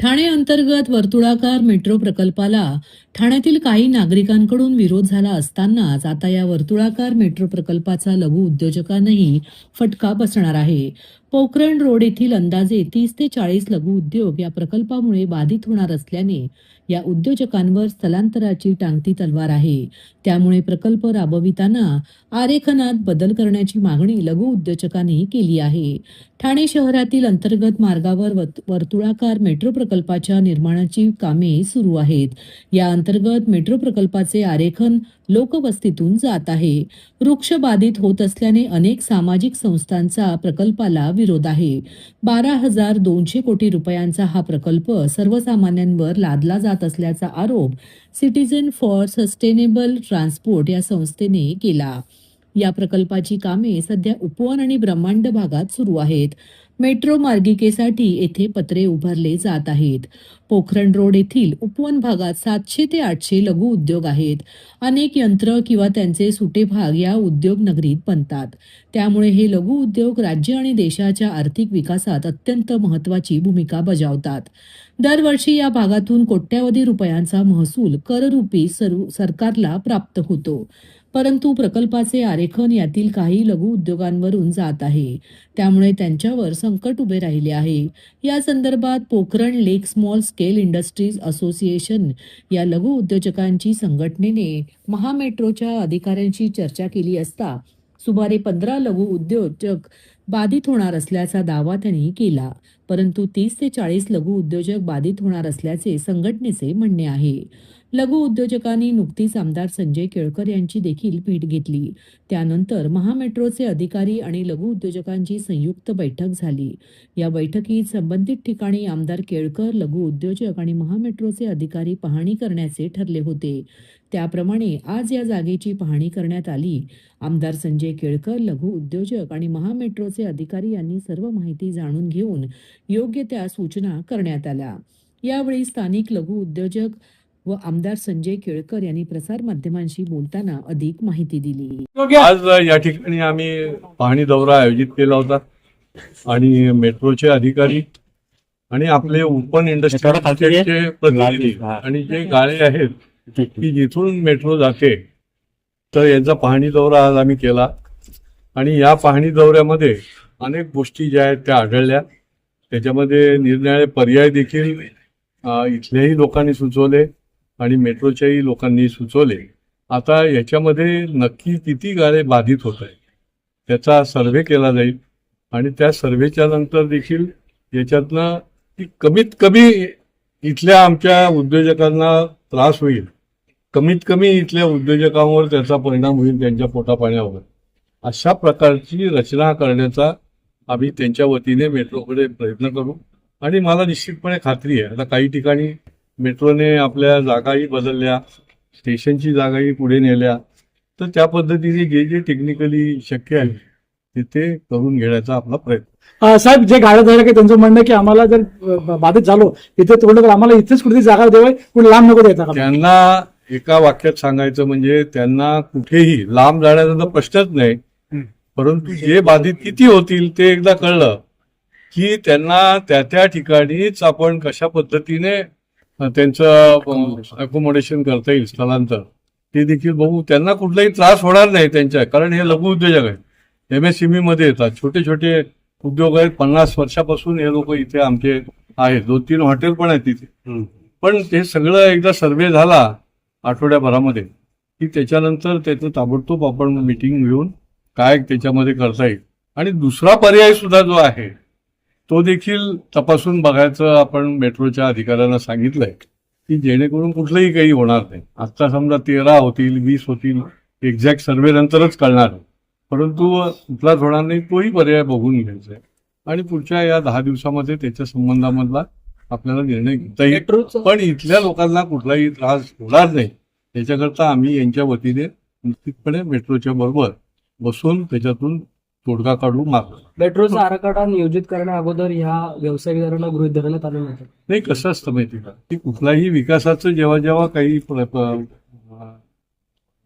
ठाणे अंतर्गत वर्तुळाकार मेट्रो प्रकल्पाला ठाण्यातील काही नागरिकांकडून विरोध झाला असतानाच आता या वर्तुळाकार मेट्रो प्रकल्पाचा लघु उद्योजकांनाही फटका बसणार आहे. पोखरण रोड येथील अंदाजे 30 ते 40 लघु उद्योग या प्रकल्पामुळे बाधित होणार असल्याने या उद्योजकांवर स्थलांतराची टांगती तलवार आहे. त्यामुळे प्रकल्प राबविताना आरेखनात बदल करण्याची मागणी लघु उद्योजकांनी केली आहे. ठाणे शहरातील अंतर्गत मार्गावर वर्तुळाकार मेट्रो प्रकल्पाच्या निर्माणाची कामे सुरू आहेत. या अंतर्गत मेट्रो प्रकल्पाचे आरेखन लोकवस्तीतून जात आहे. वृक्ष बाधित होत असल्याने अनेक सामाजिक संस्थांचा प्रकल्पाला विरोध आहे. 12,200 कोटी रुपयांचा हा प्रकल्प सर्वसामान्यांवर लादला जात असल्याचा आरोप सिटीझन फॉर सस्टेनेबल ट्रान्सपोर्ट या संस्थेने केला. या प्रकल्पाची कामे सध्या उपवन आणि ब्रह्मांड भागात सुरू आहेत. मेट्रो मार्गिकेसाठी येथे पत्रे उभारले जात आहेत. पोखरण रोड येथील उपवन भागात 700 ते 800 लघु उद्योग आहेत. अनेक यंत्र किंवा त्यांचे सुटे भाग या उद्योग नगरीत बनतात. त्यामुळे हे लघु उद्योग राज्य आणि देशाच्या आर्थिक विकासात अत्यंत महत्त्वाची भूमिका बजावतात. दरवर्षी या भागातून कोट्यावधी रुपयांचा महसूल कररूपी सरकारला प्राप्त होतो. परंतु प्रकल्पाचे आरेखन यातील काही लघु उद्योगांवरून जात आहे. त्यामुळे त्यांच्यावर संकट उभे राहिले आहे. या संदर्भात पोखरण लेक स्मॉल स्केल इंडस्ट्रीज असोसिएशन या लघु उद्योजकांची संघटनेने महामेट्रोच्या अधिकाऱ्यांशी चर्चा केली असता सुमारे 15 लघु उद्योजक बाधित होणार असल्याचा दावा त्यांनी केला. परंतु 30 ते 40 लघु उद्योजक बाधित होणार असल्याचे संघटनेचे म्हणणे आहे. लघु उद्योजकांनी नुकतीच आमदार संजय केळकर यांची देखील भेट घेतली. त्यानंतर महामेट्रोचे अधिकारी आणि लघु उद्योजकांची संयुक्त बैठक झाली. या बैठकीत संबंधित ठिकाणी आमदार केळकर, लघु उद्योजक आणि महामेट्रोचे अधिकारी पाहणी करण्याचे ठरले होते. त्याप्रमाणे आज या जागेची पाहणी करण्यात आली. आमदार संजय केळकर, लघु उद्योजक आणि महामेट्रोचे अधिकारी यांनी सर्व माहिती जाणून घेऊन योग्य त्या सूचना करण्यात आल्या. यावेळी स्थानिक लघु उद्योजक व आमदार संजय केळकर यांनी प्रसार माध्यमांशी बोलताना अधिक माहिती दिली. आज या ठिकाणी आम्ही पाहणी दौरा आयोजित केला होता आणि मेट्रोचे अधिकारी आणि आपले ओपन इंडस्ट्रीचे प्रतिनिधी आणि जे गाळे आहेत की जिथून मेट्रो जाते तर यांचा पाहणी दौरा आज आम्ही केला. आणि या पाहणी दौऱ्यामध्ये अनेक गोष्टी ज्या आहेत त्या आढळल्या. त्याच्यामध्ये निरनिराळे पर्याय देखील इथल्याही लोकांनी सुचवले आणि मेट्रोच्याही लोकांनी सुचवले. आता याच्यामध्ये नक्की किती गाळे बाधित होत आहेत त्याचा सर्व्हे केला जाईल आणि त्या सर्व्हेच्या नंतर देखील याच्यातनं कमीत कमी इथल्या आमच्या उद्योजकांना त्रास होईल, कमीत कमी इथल्या उद्योजकांवर त्याचा परिणाम होईल, त्यांच्या पोटापाण्यावर, अशा प्रकारची रचना करण्याचा आम्ही त्यांच्या वतीने मेट्रोकडे प्रयत्न करू. आणि मला निश्चितपणे खात्री आहे आता काही ठिकाणी मेट्रोने आपल्या जागाही बदलल्या, स्टेशनची जागाही पुढे नेल्या, तर त्या पद्धतीने जे जे टेक्निकली शक्य आहे ते करून घेण्याचा आपला प्रयत्न. साहेब, जे गाड्या झाल्या की त्यांचं म्हणणं की आम्हाला जर बाधित झालो इथे थोडं तर आम्हाला इथेच कुठेतरी जागा द्यावी, कुठे लांब नको द्यायचा. त्यांना एका वाक्यात सांगायचं म्हणजे त्यांना कुठेही लांब जाण्याचा तर प्रश्नच नाही, परंतु जे बाधित किती होतील ते एकदा कळलं की त्यांना त्या त्या ठिकाणीच आपण कशा पद्धतीने त्यांचं अकोमोडेशन करता येईल, स्थलांतर, ते देखील बघू. त्यांना कुठलाही त्रास होणार नाही त्यांच्या, कारण हे लघु उद्योजक आहेत, MSME मध्ये येतात, छोटे छोटे उद्योग आहेत. 50 वर्षापासून हे लोक इथे आमचे आहेत, 2-3 हॉटेल पण आहेत तिथे. पण ते सगळं एकदा सर्व्हे झाला आठवड्याभरामध्ये की त्याच्यानंतर त्याचं ताबडतोब आपण मीटिंग घेऊन काय त्याच्यामध्ये करता येईल. आणि दुसरा पर्याय सुद्धा जो आहे तो देखील तपासून बघायचं आपण मेट्रोच्या अधिकाऱ्यांना सांगितलंय की जेणेकरून कुठलंही काही होणार नाही. आता समजा 13 होतील, 20 होतील, एक्झॅक्ट सर्व्हे नंतरच कळणार, परंतु कुठलाच होणार नाही तोही पर्याय बघून घ्यायचा आहे. आणि पुढच्या या 10 दिवसामध्ये त्याच्या संबंधामधला आपल्याला निर्णय घेता येईल. पण इथल्या लोकांना कुठलाही त्रास होणार नाही याच्याकरता आम्ही यांच्या वतीने निश्चितपणे मेट्रोच्या बरोबर बसून त्याच्यातून तोडगा काढू मागतो. मेट्रोचा आराखडा नियोजित करण्या अगोदर ह्या व्यावसायिकांना गृहीत धरण्यात आलं नव्हतं. नाही, कसं असतं माहिती का की कुठलाही विकासाचं जेव्हा जेव्हा काही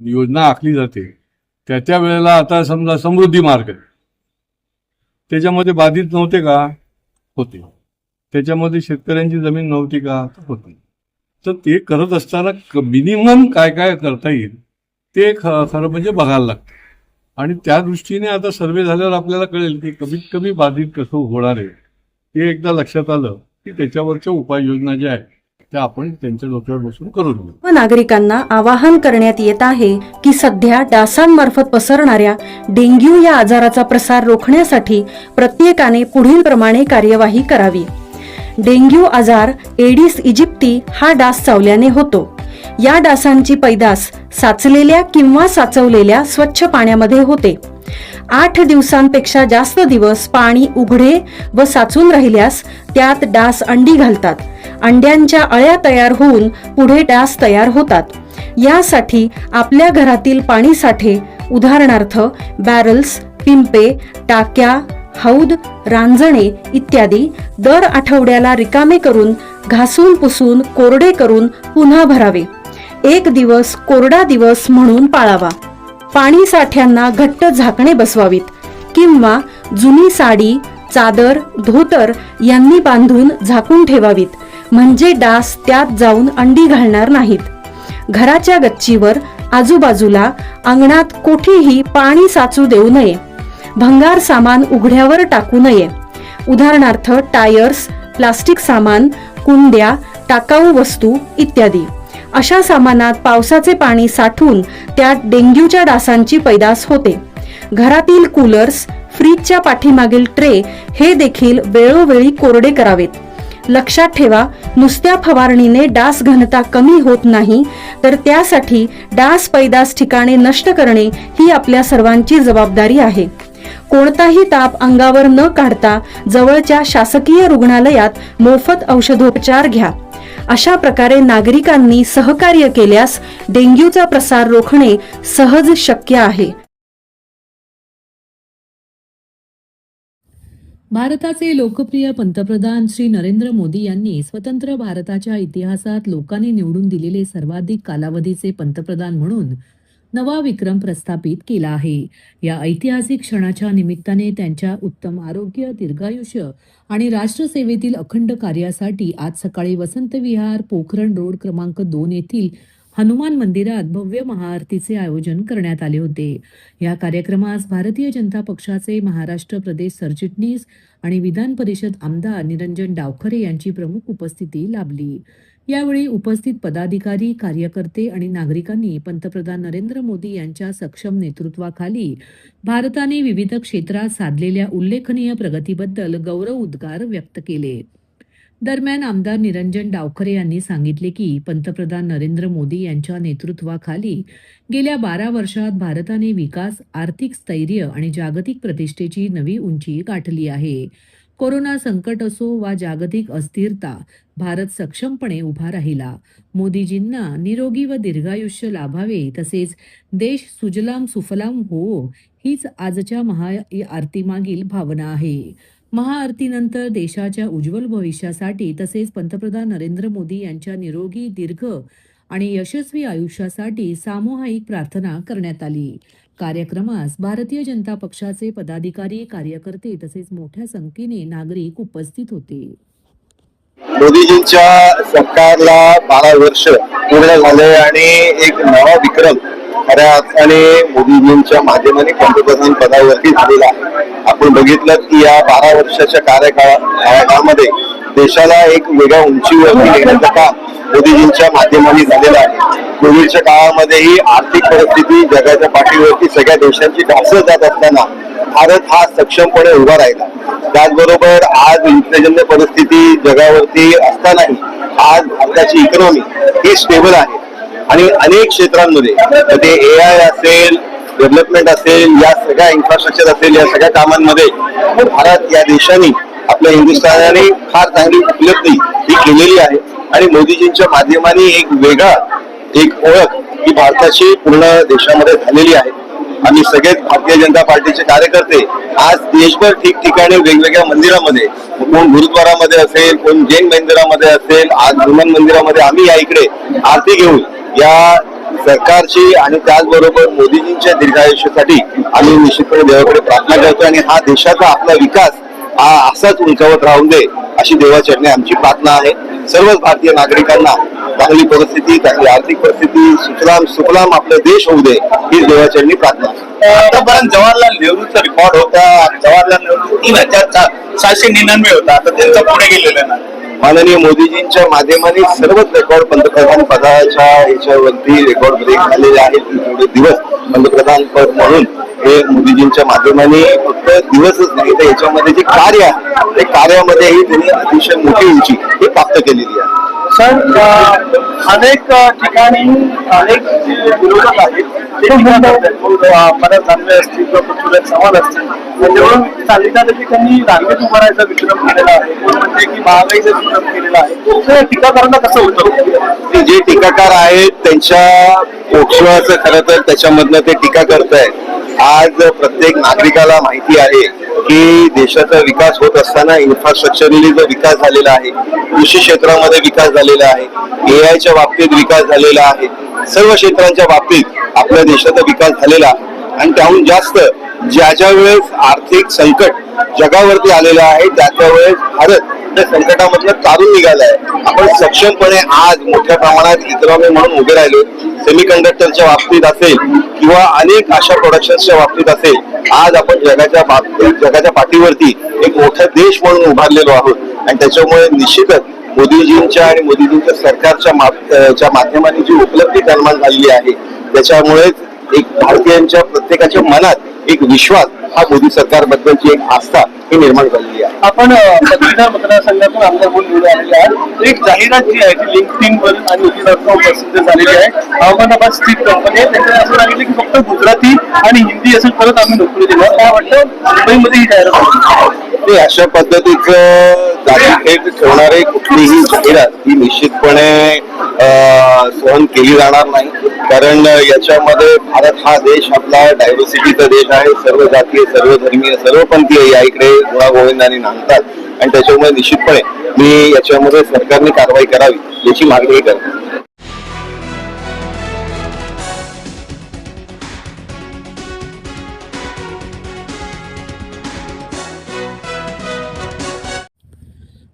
योजना आखली जाते त्या वेळेला आता समजा समृद्धी मार्ग त्याच्यामध्ये बाधित नव्हते का? होते. त्याच्यामध्ये शेतकऱ्यांची जमीन नव्हती का? तर होती. तर ते करत असताना मिनिमम काय काय करता येईल ते खरं म्हणजे बघायला लागतं. आणि त्या दृष्टीने आता सर्वे झाल्यावर आपल्याला कळेल की कमीत कमी बाधित कसं होणार आहे. ते एकदा लक्षात आलं की त्याच्यावरच्या उपाययोजना ज्या आहेत त्या आपण त्यांच्या डोक्यावर बसून करून घेऊ. नागरिकांना आवाहन करण्यात येत आहे की सध्या डासांमार्फत पसरणाऱ्या डेंग्यू या आजाराचा प्रसार रोखण्यासाठी प्रत्येकाने पुढील प्रमाणे कार्यवाही करावी. डेंग्यू आजार एडिस इजिप्ती हा डास चावल्याने होतो. या डासांची पैदास साचलेल्या किंवा साचवलेल्या स्वच्छ पाण्यामध्ये होते. 8 दिवसांपेक्षा जास्त दिवस पाणी उघडे व साचून राहिल्यास त्यात डास अंडी घालतात. अंड्यांच्या अळ्या तयार होऊन पुढे डास तयार होतात. यासाठी आपल्या घरातील पाणी साठे उदाहरणार्थ बॅरल्स, पिंपे, टाक्या, हौद, रांजणे इत्यादी दर आठवड्याला रिकामे करून घासून पुसून कोरडे करून पुन्हा भरावे. 1 दिवस कोरडा दिवस म्हणून पाळावा. पाणी साठ्यांना घट्ट झाकणे बसवावीत किंवा जुनी साडी, चादर, धोतर यांनी बांधून झाकून ठेवावीत, म्हणजे डास त्यात जाऊन अंडी घालणार नाहीत. घराच्या गच्चीवर, आजूबाजूला, अंगणात कोठेही पाणी साचू देऊ नये. भंगार सामान उघड्यावर टाकू नये. उदाहरणार्थ टायर्स, प्लास्टिक सामान, कुंड्या, टाकाऊ वस्तू इत्यादी. अशा सामानात पावसाचे पाणी साठून त्यात डेंग्यूच्या डासांची पैदास होते. घरातील कूलर्स, फ्रीजच्या पाठीमागील ट्रे हे देखील वेळोवेळी कोरडे करावेत. लक्षात ठेवा, नुसत्या फवारणीने डास घनता कमी होत नाही, तर त्यासाठी डास पैदास ठिकाणे नष्ट करणे ही आपल्या सर्वांची जबाबदारी आहे. कोणताही ताप अंगावर न काढता जवळच्या शासकीय रुग्णालयात मोफत औषधोपचार घ्या. अशा प्रकारे नागरिकांनी सहकार्य केल्यास डेंग्यूचा प्रसार रोखणे सहज शक्य आहे. भारताचे लोकप्रिय पंतप्रधान श्री नरेंद्र मोदी यांनी स्वतंत्र भारताच्या इतिहासात लोकांनी निवडून दिलेले सर्वाधिक कालावधीचे पंतप्रधान म्हणून नवा विक्रम प्रस्थापित केला आहे. या ऐतिहासिक क्षणाच्या निमित्ताने त्यांच्या उत्तम आरोग्य, दीर्घायुष्य आणि राष्ट्रसेवेतील अखंड कार्यासाठी आज सकाळी वसंत विहार, पोखरण रोड क्रमांक 2 येथील हनुमान मंदिरात भव्य महाआरतीचे आयोजन करण्यात आले होते. या कार्यक्रमास भारतीय जनता पक्षाचे महाराष्ट्र प्रदेश सरचिटणीस आणि विधान परिषद आमदार निरंजन डावखरे यांची प्रमुख उपस्थिती लाभली. यावेळी उपस्थित पदाधिकारी, कार्यकर्ते आणि नागरिकांनी पंतप्रधान नरेंद्र मोदी यांच्या सक्षम नेतृत्वाखाली भारताने विविध क्षेत्रात साधलेल्या उल्लेखनीय प्रगतीबद्दल गौरव उद्गार व्यक्त केले. दरम्यान आमदार निरंजन डावखरे यांनी सांगितले की पंतप्रधान नरेंद्र मोदी यांच्या नेतृत्वाखाली गेल्या 12 वर्षात भारताने विकास, आर्थिक स्थैर्य आणि जागतिक प्रतिष्ठेची नवी उंची गाठली आहे. कोरोना संकट असो वा जागतिक अस्थिरता, भारत सक्षमपणे उभा राहिला. मोदीजींना निरोगी व दीर्घायुष्य लाभावे, तसेच देश सुजलाम सुफलाम हो, हीच आजच्या महाआरतीमागील भावना आहे. महाआरतीनंतर देशाच्या उज्ज्वल भविष्यासाठी तसेच पंतप्रधान नरेंद्र मोदी यांच्या निरोगी, दीर्घ आणि यशस्वी आयुष्यासाठी सामूहिक प्रार्थना करण्यात आली. कार्यक्रमास भारतीय जनता पक्षाचे पदाधिकारी, कार्यकर्ते तसेच मोठ्या संख्येने नागरिक उपस्थित होते. मोदीजींच्या सरकारला 12 वर्ष पूर्ण झाले आणि एक नवा विक्रम खऱ्या अर्थाने मोदीजींच्या माध्यमाने पंतप्रधान पदावरती झालेला आहे. आपण बघितलं की या 12 वर्षाच्या कार्यकाळामध्ये देशाला एक वेगळ्या उंचीवरती नेण्याचं काम मोदीजींच्या माध्यमाने झालेलं आहे. कोविडच्या काळामध्येही आर्थिक परिस्थिती जगाच्या पाठीवरती सगळ्या देशांची ढासळत जात असताना भारत हा सक्षमपणे उभा राहिला. त्याचबरोबर आज युद्धजन्य परिस्थिती जगावरती असतानाही आज भारताची इकॉनॉमी ही स्टेबल आहे आणि अनेक क्षेत्रांमध्ये ते AI असेल, डेव्हलपमेंट असेल, या सगळ्या इन्फ्रास्ट्रक्चर असेल, या सगळ्या कामांमध्ये भारत या देशाने आपल्या हिंदुस्थानाने फार चांगली उपलब्धी ही केलेली आहे. आणि मोदीजींच्या माध्यमाने एक ओळख ही भारताची पूर्ण देशामध्ये झालेली आहे. आम्ही सगळेच भारतीय जनता पार्टीचे कार्यकर्ते आज देशभर ठिकठिकाणी वेगवेगळ्या मंदिरामध्ये, कोण गुरुद्वारामध्ये असेल, कोण जैन मंदिरामध्ये असेल, आज हनुमान मंदिरामध्ये आम्ही या इकडे आरती घेऊन या सरकारची आणि त्याचबरोबर मोदीजींच्या दीर्घायुष्यासाठी आम्ही निश्चितपणे देवाकडे प्रार्थना करतो आणि हा देशाचा आपला विकास हा असाच उंचावत राहून दे अशी देवाचरणी आमची प्रार्थना आहे. सर्वच भारतीय नागरिकांना चांगली परिस्थिती, चांगली आर्थिक परिस्थिती, सुफलाम आपला देश होऊ दे ही देवाचरणी प्रार्थना. आतापर्यंत जवाहरलाल नेहरूचा रेकॉर्ड होता. जवाहरलाल नेहरू 3799 होता. आता त्यांचा पुढे गेलेला ना. माननीय मोदीजींच्या माध्यमाने सर्वच रेकॉर्ड पंतप्रधान पदाच्या याच्यावरती रेकॉर्ड ब्रेक झालेले आहेत. थोडे दिवस पंतप्रधान पद म्हणून हे मोदीजींच्या माध्यमाने फक्त दिवसच नाही तर याच्यामध्ये जे कार्य आहे ते कार्यामध्येही त्यांनी अतिशय मोठी उंची ही प्राप्त केलेली आहे. सर, अनेक ठिकाणी अनेक जे विरोधक आहेत ते टीका करतात. परत दानवे असतील किंवा पृथ्वीराज चव्हाण असतील, त्याच्यावरून चालविता त्यांनी रांगेत उभारायचा विक्रम केलेला आहे. कोण म्हणते की महागाईचा विक्रम केलेला आहे. तर टीकाकारांना कसं होतं? जे टीकाकार आहेत त्यांच्या पोक्षवाचं खरं तर त्याच्यामधनं ते टीका करतायत. आज प्रत्येक नागरिकाला माहिती आहे की देशाचा विकास होत असताना इन्फ्रास्ट्रक्चरली जो विकास झालेला आहे, कृषी क्षेत्रामध्ये विकास झालेला आहे, एआयच्या बाबतीत विकास झालेला आहे, सर्व क्षेत्रांच्या बाबतीत आपल्या देशाचा विकास झालेला आहे. आणि त्याहून जास्त ज्या वेळेस आर्थिक संकट जगावरती आलेलं आहे त्या वेळेस भारत त्या संकटामधनं तारून निघालाय. आपण सक्षमपणे आज मोठ्या प्रमाणात इकॉनॉमी म्हणून उभे राहिलो. सेमीकंडक्टरच्या बाबतीत असेल किंवा अनेक अशा प्रोडक्शनच्या बाबतीत असेल, आज आपण जगाच्या पाठीवरती एक मोठा देश म्हणून उभारलेलो आहोत. आणि त्याच्यामुळे निश्चितच मोदीजींच्या आणि मोदीजींच्या सरकारच्या माध्यमाने जी उपलब्धी निर्माण झालेली आहे त्याच्यामुळेच एक भारतीयांच्या प्रत्येकाच्या मनात एक विश्वास हा मोदी सरकारबद्दलची एक आस्था ही निर्माण झालेली आहे. आपण पदवीधर मतदारसंघातून आमदार म्हणून निवडून आलेले आहे. एक जाहिरात जी आहे ती लिंक्डइनवर आणि उद्योगातून प्रसिद्ध झालेली आहे. अहमदाबाद स्थित कंपनी आहे. त्यांनी असं सांगितलं की फक्त गुजराती आणि हिंदी असेल तरच आम्ही नोकरी देणार. काय वाटतं मुंबईमध्ये ही जाहिरात? ते अशा पद्धतीचं जाहीर ठेवणारे कुठलीही जाहिरात ही निश्चितपणे सहन केली जाणार नाही. कारण याच्यामध्ये भारत हा देश आपला डायव्हर्सिटीचा देश आहे. सर्व जातीय, सर्व धर्मीय, सर्व पंथीय या इकडे गुणागोविंदाने नांदतात. आणि त्याच्यामुळे निश्चितपणे मी याच्यामध्ये सरकारने कारवाई करावी याची मागणी करतो.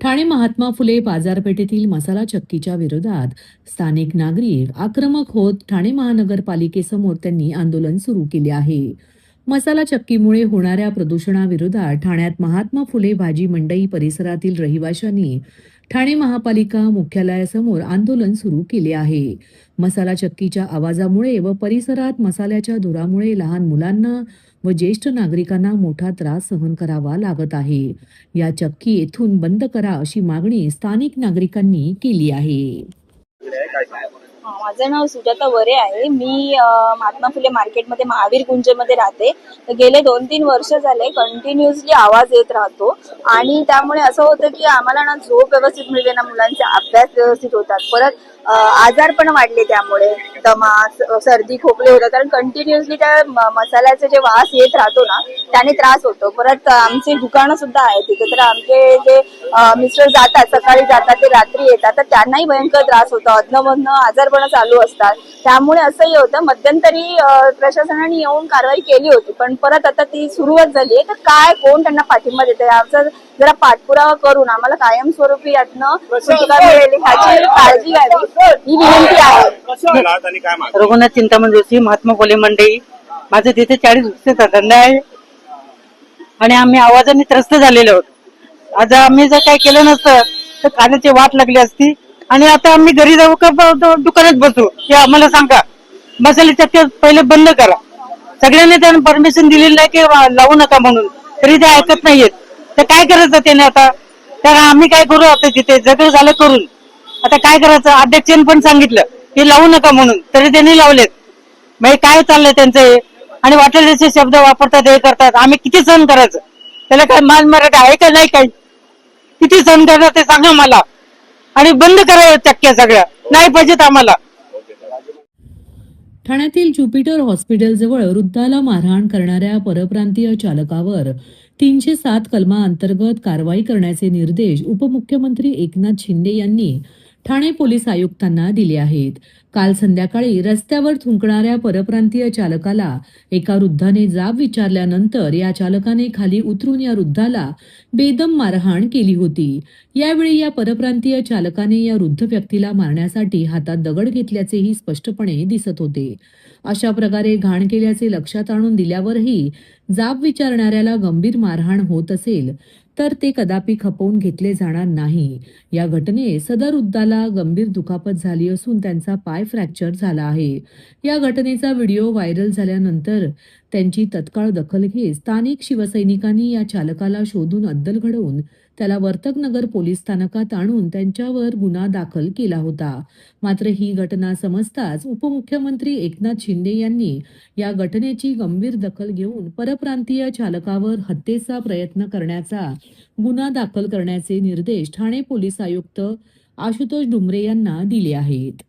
ठाणे महात्मा फुले बाजारपेठेतील मसाला चक्कीच्या विरोधात स्थानिक नागरिक आक्रमक होत ठाणे महानगरपालिकेसमोर त्यांनी आंदोलन सुरू केले आहे. मसाला चक्कीमुळे होणाऱ्या प्रदूषणाविरोधात ठाण्यात महात्मा फुले भाजी मंडई परिसरातील रहिवाशांनी ठाणे महापालिका मुख्यालयासमोर आंदोलन सुरू केले आहे. मसाला चक्कीच्या आवाजामुळे व परिसरात मसाल्याच्या धुरामुळे लहान मुलांना व ज्येष्ठ नागरिकांना मोठा त्रास सहन करावा लागत आहे. या चक्की येथून बंद करा अशी मागणी स्थानिक नागरिकांनी केली आहे. माझं नाव सुजाता वरे आहे. मी महात्मा फुले मार्केटमध्ये महावीर गुंजमध्ये राहते. तर गेले 2-3 वर्ष झाले कंटिन्युअसली आवाज येत राहतो आणि त्यामुळे असं होतं की आम्हाला ना झोप व्यवस्थित मिळते ना मुलांचे अभ्यास व्यवस्थित होतात. परत आजार पण वाढले, त्यामुळे दमा, सर्दी, खोकले होतात. कारण कंटिन्युअसली त्या मसाल्याचा जे वास येत राहतो ना त्याने त्रास होतो. परत आमचे दुकानं सुद्धा आहेत तिथे. तर आमचे जे मिस्टर जातात, सकाळी जातात ते रात्री येतात, तर त्यांनाही भयंकर त्रास होतो. अधनं आजारपणं चालू असतात. त्यामुळे असंही होतं. मध्यंतरी प्रशासनाने येऊन कारवाई केली होती, पण परत आता ती सुरुवात झाली आहे. तर काय, कोण त्यांना पाठिंबा देते याचा जरा पाठपुरावा करून आम्हाला कायमस्वरूपी यातनं सुटका मिळेल ह्याची काळजी घ्यावी ही विनंती आहे. रघुनाथ चिंतामण जोशी, महात्मा फुले मंडई. माझं तिथे 40 वर्षाचा धंदा आहे आणि आम्ही आवाजाने त्रस्त झालेलो आहोत. आज आम्ही जर काय केलं नसतं तर कानाची वाट लागली असती आणि आता आम्ही घरी जाऊ का दुकानात बसू हे आम्हाला सांगा. मसाले चक्की पहिले बंद करा. सगळ्यांनी त्यांना परमिशन दिलेली नाही की लावू नका म्हणून, तरी ते ऐकत नाहीयेत. तर काय करायचं त्याने आता? तर आम्ही काय करू आता? तिथे जगलं झालं करून आता काय करायचं? अध्यक्षांनी पण सांगितलं की लावू नका म्हणून, तरी त्यांनी लावलेत. मग काय चाललंय त्यांचं? आणि वाटेल तसे शब्द वापरतात, हे करतात. आम्ही किती सहन करायचं? त्याला काय मान मराठा आहे का नाही? काही किती सहन करणार ते सांगा मला. आणि बंद करा चक्क्या सगळ्या, नाही पाहिजेत आम्हाला. ठाण्यातील ज्युपिटर हॉस्पिटलजवळ वृद्धाला मारहाण करणाऱ्या परप्रांतीय चालकावर 307 कलमाअंतर्गत कारवाई करण्याचे निर्देश उपमुख्यमंत्री एकनाथ शिंदे यांनी ठाणे पोलीस आयुक्तांना दिले आहेत. काल संध्याकाळी रस्त्यावर थुंकणाऱ्या परप्रांतीय चालकाला एका वृद्धाने जाब विचारल्यानंतर या चालकाने खाली उतरून या वृद्धाला बेदम मारहाण केली होती. यावेळी या परप्रांतीय चालकाने या वृद्ध व्यक्तीला मारण्यासाठी हातात दगड घेतल्याचेही स्पष्टपणे दिसत होते. अशा प्रकारे घाण केल्याचे लक्षात आणून दिल्यावरही जाब विचारणाऱ्याला गंभीर मारहाण होत असेल तर ते कदापि खपवून घेतले जाणार नाही. या घटनेत सदर वृद्धाला गंभीर दुखापत झाली असून त्यांचा पाय फ्रॅक्चर झाला आहे. या घटनेचा व्हिडिओ व्हायरल झाल्यानंतर त्यांची तत्काळ दखल घेत स्थानिक शिवसैनिकांनी या चालकाला शोधून अद्दल घडवून त्याला वर्तकनगर पोलीस स्थानकात आणून त्यांच्यावर गुन्हा दाखल केला होता. मात्र ही घटना समजताच उपमुख्यमंत्री एकनाथ शिंदे यांनी या घटनेची गंभीर दखल घेऊन परप्रांतीय चालकावर हत्येचा प्रयत्न करण्याचा गुन्हा दाखल करण्याचे निर्देश ठाणे पोलीस आयुक्त आशुतोष डुमरे यांना दिले आहेत.